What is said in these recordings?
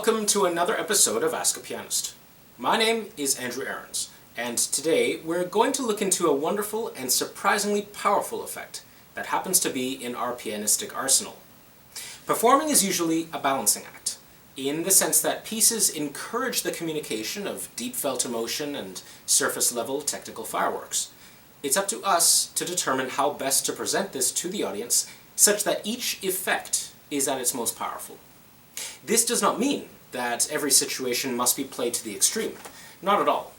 Welcome to another episode of Ask a Pianist. My name is Andrew Aarons, and today we're going to look into a wonderful and surprisingly powerful effect that happens to be in our pianistic arsenal. Performing is usually a balancing act, in the sense that pieces encourage the communication of deep felt emotion and surface-level technical fireworks. It's up to us to determine how best to present this to the audience such that each effect is at its most powerful. This does not mean that every situation must be played to the extreme. Not at all.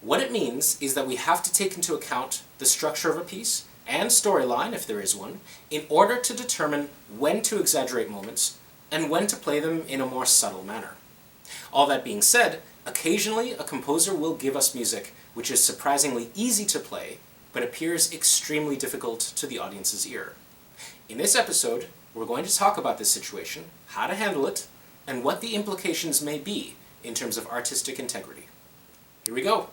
What it means is that we have to take into account the structure of a piece and storyline, if there is one, in order to determine when to exaggerate moments and when to play them in a more subtle manner. All that being said, occasionally a composer will give us music which is surprisingly easy to play, but appears extremely difficult to the audience's ear. In this episode, we're going to talk about this situation, how to handle it, and what the implications may be in terms of artistic integrity. Here we go.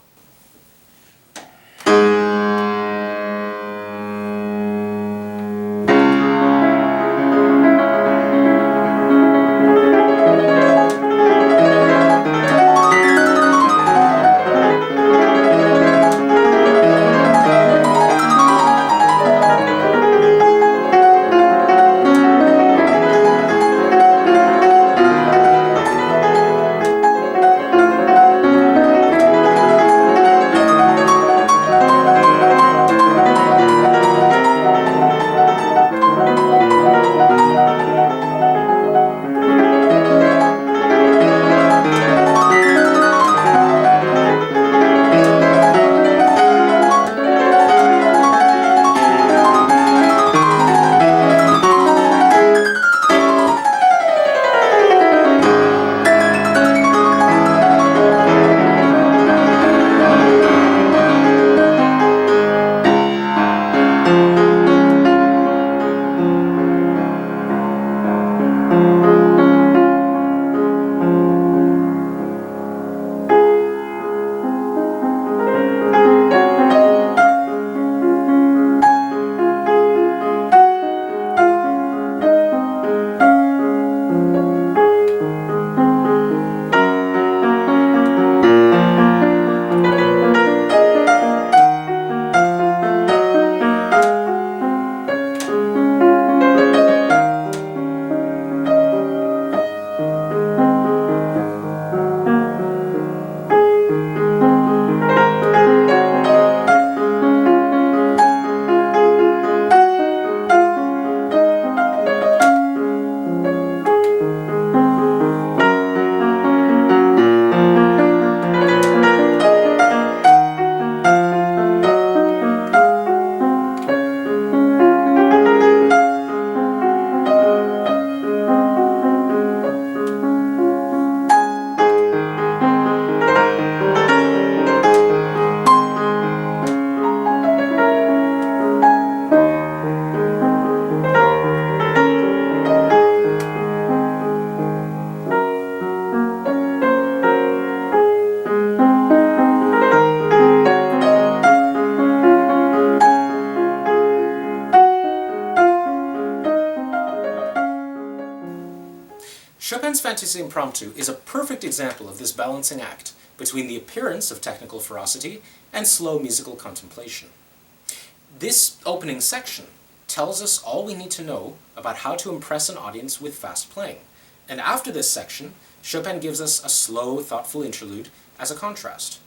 Chopin's Fantaisie-Impromptu is a perfect example of this balancing act between the appearance of technical ferocity and slow musical contemplation. This opening section tells us all we need to know about how to impress an audience with fast playing, and after this section, Chopin gives us a slow, thoughtful interlude as a contrast.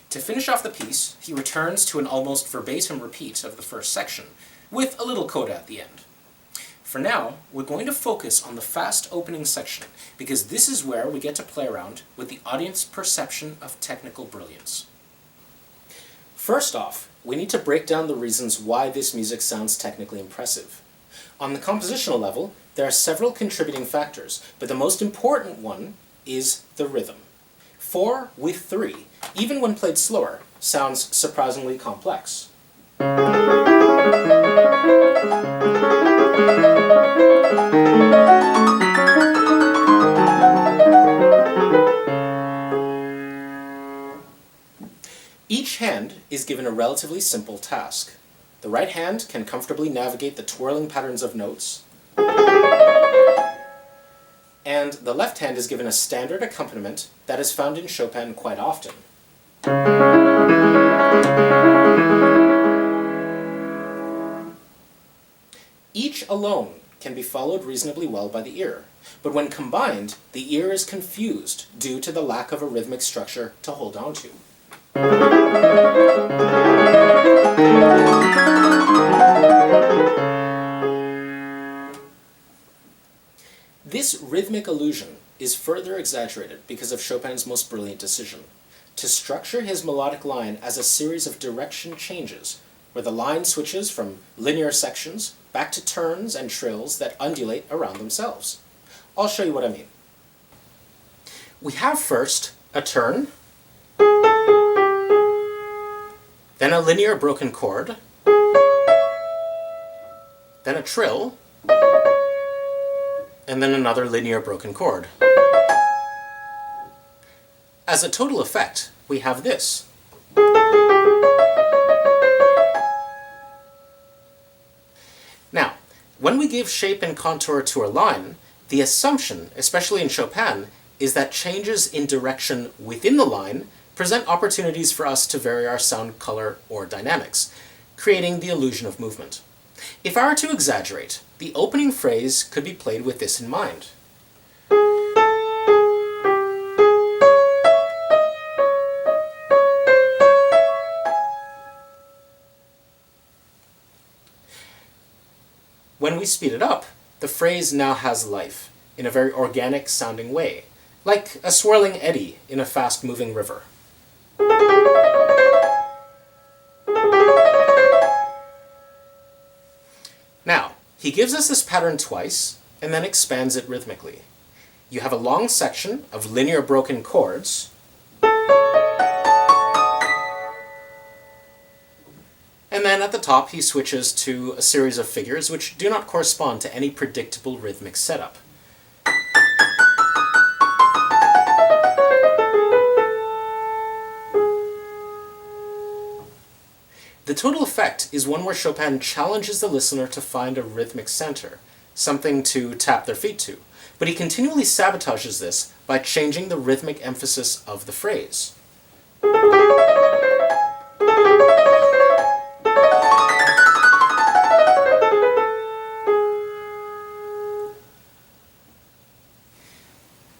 To finish off the piece, he returns to an almost verbatim repeat of the first section, with a little coda at the end. For now, we're going to focus on the fast opening section, because this is where we get to play around with the audience perception of technical brilliance. First off, we need to break down the reasons why this music sounds technically impressive. On the compositional level, there are several contributing factors, but the most important one is the rhythm. 4 with 3, even when played slower, sounds surprisingly complex. Each hand is given a relatively simple task. The right hand can comfortably navigate the twirling patterns of notes, and the left hand is given a standard accompaniment that is found in Chopin quite often. Each alone can be followed reasonably well by the ear, but when combined, the ear is confused due to the lack of a rhythmic structure to hold on to. This rhythmic illusion is further exaggerated because of Chopin's most brilliant decision, to structure his melodic line as a series of direction changes, where the line switches from linear sections back to turns and trills that undulate around themselves. I'll show you what I mean. We have first a turn, then a linear broken chord, then a trill, and then another linear broken chord. As a total effect, we have this. Now, when we give shape and contour to a line, the assumption, especially in Chopin, is that changes in direction within the line present opportunities for us to vary our sound color or dynamics, creating the illusion of movement. If I were to exaggerate, the opening phrase could be played with this in mind. When we speed it up, the phrase now has life, in a very organic sounding way, like a swirling eddy in a fast-moving river. Now, he gives us this pattern twice, and then expands it rhythmically. You have a long section of linear broken chords, and then at the top he switches to a series of figures which do not correspond to any predictable rhythmic setup. The total effect is one where Chopin challenges the listener to find a rhythmic center, something to tap their feet to, but he continually sabotages this by changing the rhythmic emphasis of the phrase.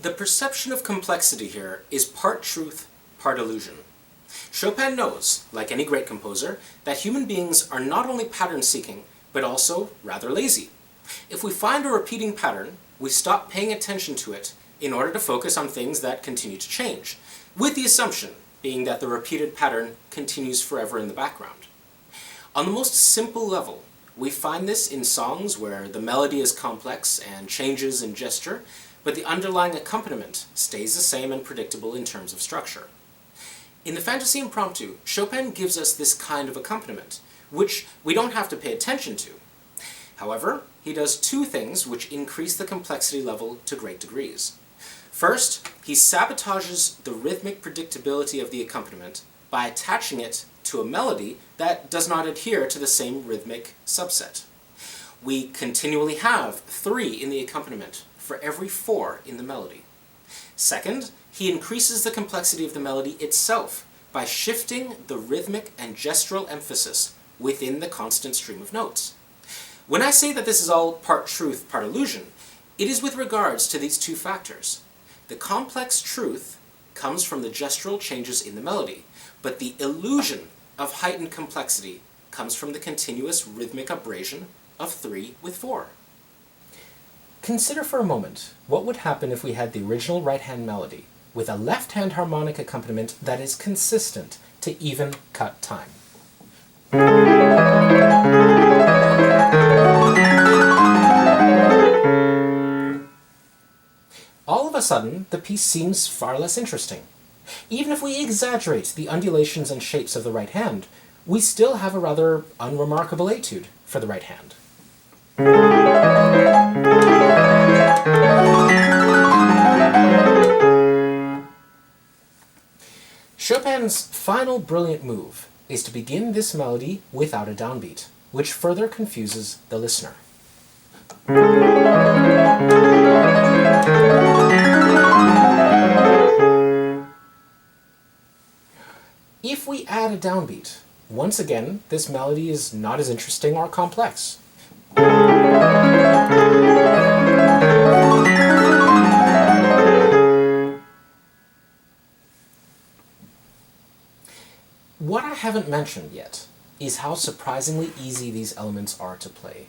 The perception of complexity here is part truth, part illusion. Chopin knows, like any great composer, that human beings are not only pattern-seeking, but also rather lazy. If we find a repeating pattern, we stop paying attention to it in order to focus on things that continue to change, with the assumption being that the repeated pattern continues forever in the background. On the most simple level, we find this in songs where the melody is complex and changes in gesture, but the underlying accompaniment stays the same and predictable in terms of structure. In the Fantasie-Impromptu, Chopin gives us this kind of accompaniment, which we don't have to pay attention to. However, he does two things which increase the complexity level to great degrees. First, he sabotages the rhythmic predictability of the accompaniment by attaching it to a melody that does not adhere to the same rhythmic subset. We continually have 3 in the accompaniment for every 4 in the melody. Second, he increases the complexity of the melody itself by shifting the rhythmic and gestural emphasis within the constant stream of notes. When I say that this is all part truth, part illusion, it is with regards to these two factors. The complex truth comes from the gestural changes in the melody, but the illusion of heightened complexity comes from the continuous rhythmic abrasion of 3 with 4. Consider for a moment what would happen if we had the original right-hand melody with a left-hand harmonic accompaniment that is consistent to even cut time. All of a sudden, the piece seems far less interesting. Even if we exaggerate the undulations and shapes of the right hand, we still have a rather unremarkable etude for the right hand. Chopin's final brilliant move is to begin this melody without a downbeat, which further confuses the listener. If we add a downbeat, once again, this melody is not as interesting or complex. What I haven't mentioned yet is how surprisingly easy these elements are to play.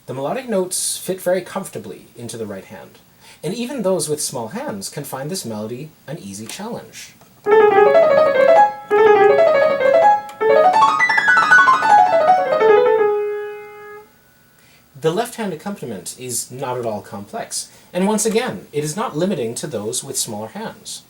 The melodic notes fit very comfortably into the right hand, and even those with small hands can find this melody an easy challenge. The left-hand accompaniment is not at all complex, and once again, it is not limiting to those with smaller hands.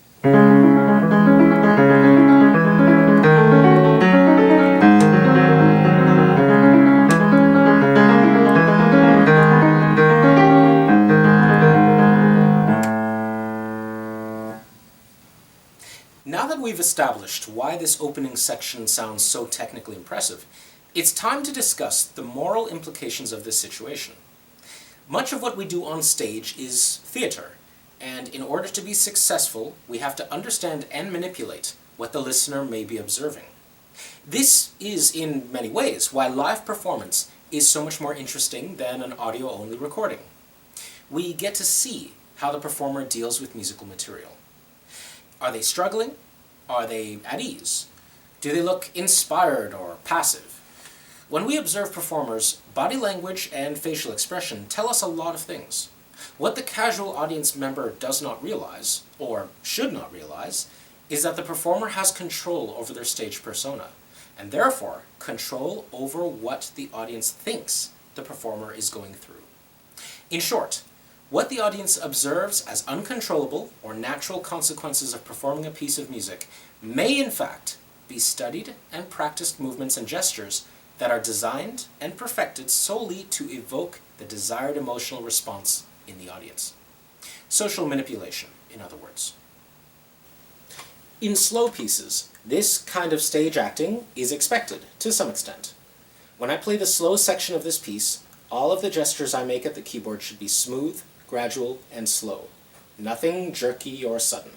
Now that we've established why this opening section sounds so technically impressive, it's time to discuss the moral implications of this situation. Much of what we do on stage is theater, and in order to be successful, we have to understand and manipulate what the listener may be observing. This is, in many ways, why live performance is so much more interesting than an audio-only recording. We get to see how the performer deals with musical material. Are they struggling? Are they at ease? Do they look inspired or passive? When we observe performers, body language and facial expression tell us a lot of things. What the casual audience member does not realize, or should not realize, is that the performer has control over their stage persona, and therefore control over what the audience thinks the performer is going through. In short, what the audience observes as uncontrollable or natural consequences of performing a piece of music may in fact be studied and practiced movements and gestures that are designed and perfected solely to evoke the desired emotional response in the audience. Social manipulation, in other words. In slow pieces, this kind of stage acting is expected, to some extent. When I play the slow section of this piece, all of the gestures I make at the keyboard should be smooth, gradual, and slow. Nothing jerky or sudden.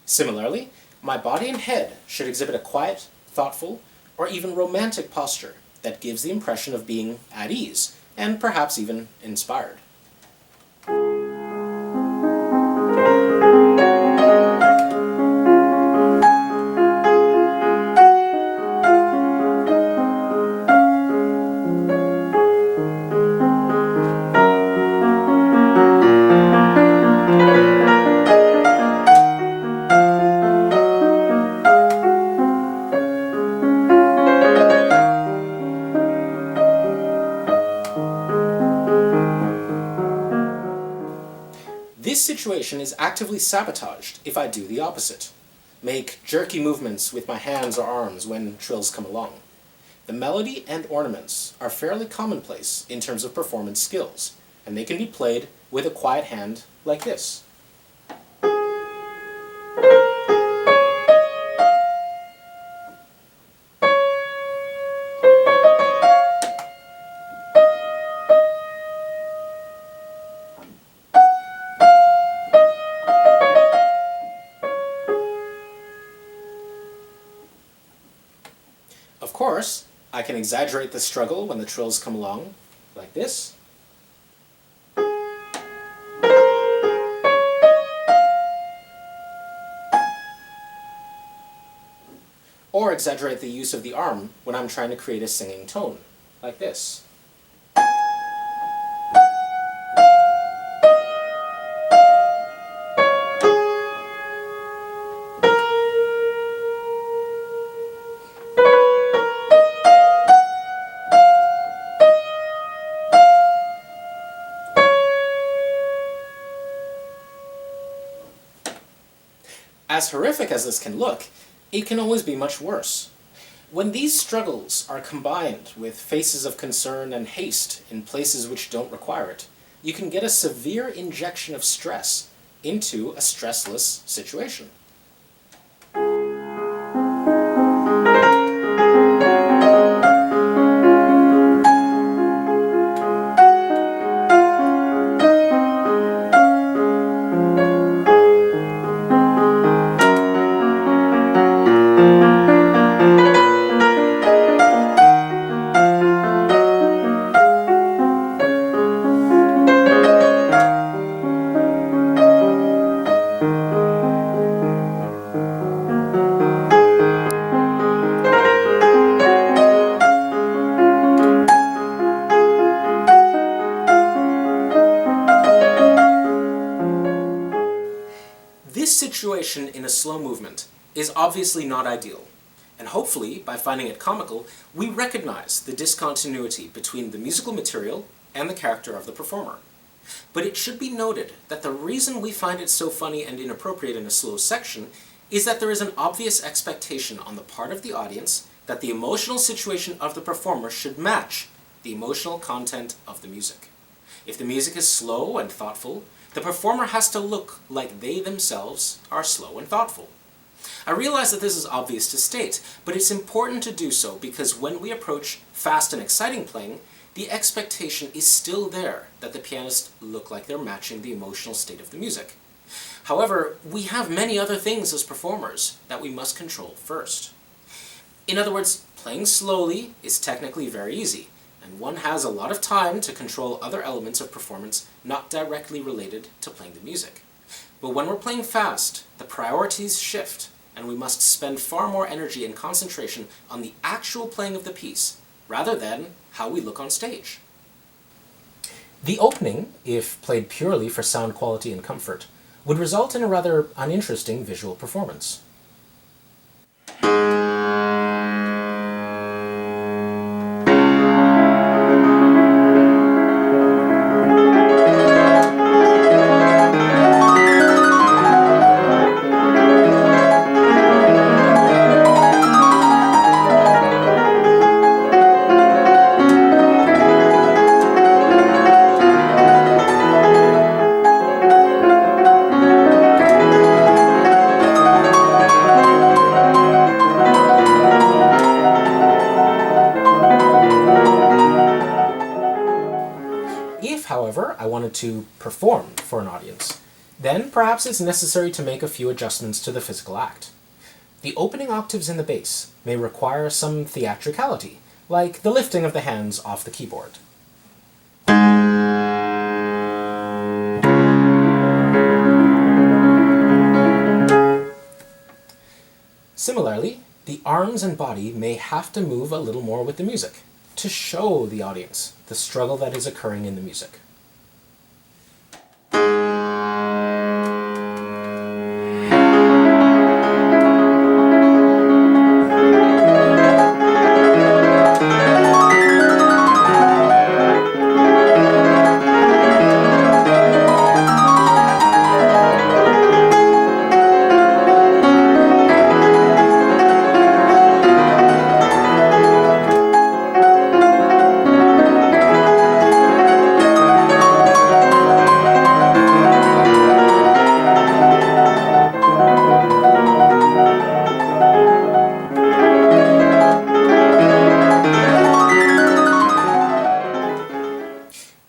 Similarly, my body and head should exhibit a quiet, thoughtful, or even romantic posture that gives the impression of being at ease, and perhaps even inspired. This situation is actively sabotaged if I do the opposite. Make jerky movements with my hands or arms when trills come along. The melody and ornaments are fairly commonplace in terms of performance skills, and they can be played with a quiet hand like this. Of course, I can exaggerate the struggle when the trills come along, like this. Or exaggerate the use of the arm when I'm trying to create a singing tone, like this. As horrific as this can look, it can always be much worse. When these struggles are combined with faces of concern and haste in places which don't require it, you can get a severe injection of stress into a stressless situation. situation in a slow movement is obviously not ideal, and hopefully, by finding it comical, we recognize the discontinuity between the musical material and the character of the performer. But it should be noted that the reason we find it so funny and inappropriate in a slow section is that there is an obvious expectation on the part of the audience that the emotional situation of the performer should match the emotional content of the music. If the music is slow and thoughtful, the performer has to look like they themselves are slow and thoughtful. I realize that this is obvious to state, but it's important to do so because when we approach fast and exciting playing, the expectation is still there that the pianist look like they're matching the emotional state of the music. However, we have many other things as performers that we must control first. In other words, playing slowly is technically very easy, and one has a lot of time to control other elements of performance not directly related to playing the music. But when we're playing fast, the priorities shift, and we must spend far more energy and concentration on the actual playing of the piece, rather than how we look on stage. The opening, if played purely for sound quality and comfort, would result in a rather uninteresting visual performance. If, however, I wanted to perform for an audience, then perhaps it's necessary to make a few adjustments to the physical act. The opening octaves in the bass may require some theatricality, like the lifting of the hands off the keyboard. Similarly, the arms and body may have to move a little more with the music, to show the audience the struggle that is occurring in the music.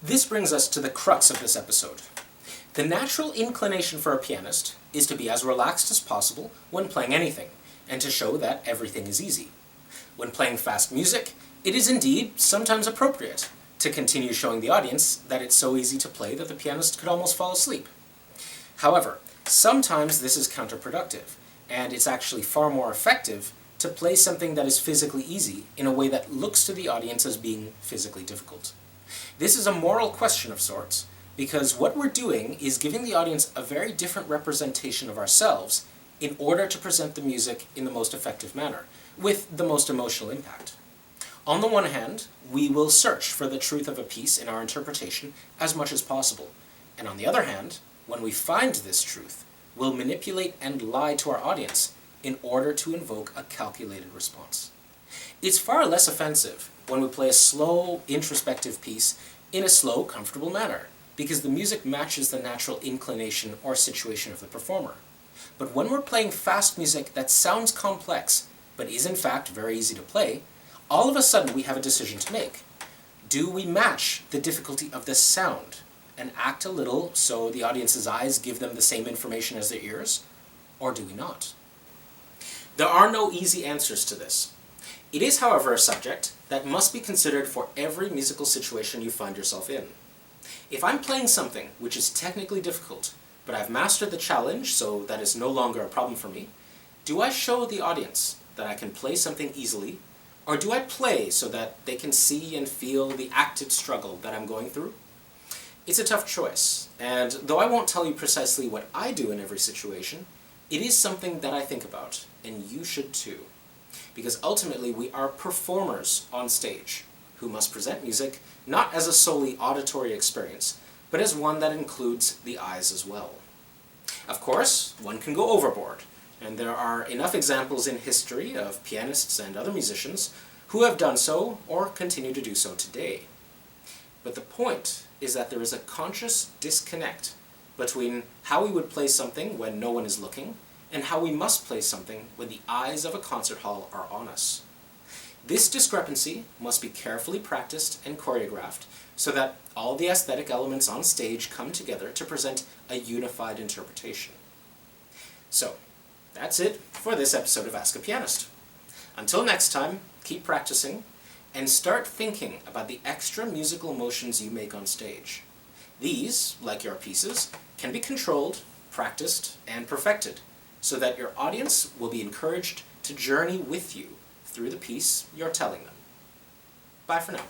This brings us to the crux of this episode. The natural inclination for a pianist is to be as relaxed as possible when playing anything, and to show that everything is easy. When playing fast music, it is indeed sometimes appropriate to continue showing the audience that it's so easy to play that the pianist could almost fall asleep. However, sometimes this is counterproductive, and it's actually far more effective to play something that is physically easy in a way that looks to the audience as being physically difficult. This is a moral question of sorts, because what we're doing is giving the audience a very different representation of ourselves in order to present the music in the most effective manner, with the most emotional impact. On the one hand, we will search for the truth of a piece in our interpretation as much as possible, and on the other hand, when we find this truth, we'll manipulate and lie to our audience in order to invoke a calculated response. It's far less offensive when we play a slow, introspective piece in a slow, comfortable manner, because the music matches the natural inclination or situation of the performer. But when we're playing fast music that sounds complex, but is in fact very easy to play, all of a sudden we have a decision to make. Do we match the difficulty of the sound and act a little so the audience's eyes give them the same information as their ears, or do we not? There are no easy answers to this. It is, however, a subject that must be considered for every musical situation you find yourself in. If I'm playing something which is technically difficult, but I've mastered the challenge so that it's no longer a problem for me, do I show the audience that I can play something easily, or do I play so that they can see and feel the acted struggle that I'm going through? It's a tough choice, and though I won't tell you precisely what I do in every situation, It is something that I think about, and you should too. Because ultimately we are performers on stage, who must present music not as a solely auditory experience, but as one that includes the eyes as well. Of course, one can go overboard, and there are enough examples in history of pianists and other musicians who have done so or continue to do so today. But the point is that there is a conscious disconnect between how we would play something when no one is looking and how we must play something when the eyes of a concert hall are on us. This discrepancy must be carefully practiced and choreographed so that all the aesthetic elements on stage come together to present a unified interpretation. So, that's it for this episode of Ask a Pianist. Until next time, keep practicing and start thinking about the extra musical motions you make on stage. These, like your pieces, can be controlled, practiced, and perfected so that your audience will be encouraged to journey with you through the piece you're telling them. Bye for now.